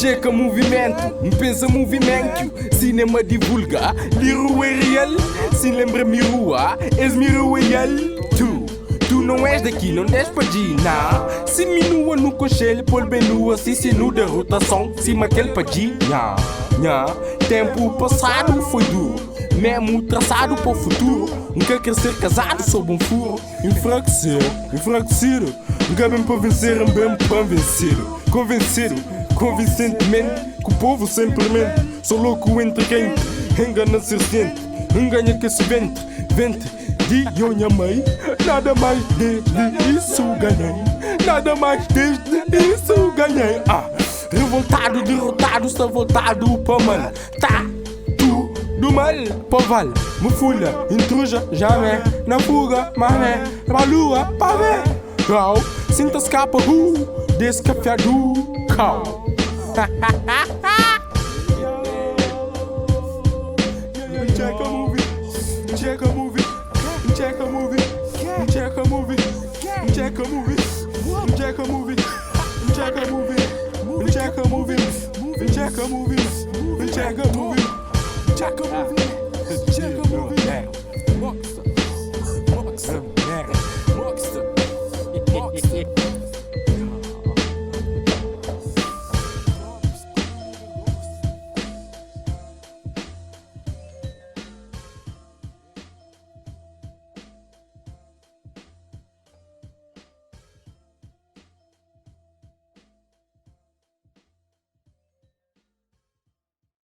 checa movimento, pensa movimento. Cinema divulga, liro é real. Se lembra-me rua, és-me rua ele. Tu não és daqui, não des pra dir, não. Se minua no conselho, pôr bem nua. Se nu da rotação, cima aquele pra dir, nha. Tempo passado foi duro, mesmo traçado para o futuro. Nunca quer ser casado sob um furo. Enfraquecer. Nunca bem para vencer, bem para vencer. Convincentemente, que o povo sempre mente. Sou louco entre quente, engana ser ciente. Enganha que se vente. De minha mãe, nada mais desde isso ganhei. Revoltado, derrotado, está voltado para mal. Tá tudo mal, poval, me fulha, intruja, jamais. Na fuga, mané, pra lua, pra ver. Cal, sinta escapa, descafiado, cal. Check a movie. Check a movie.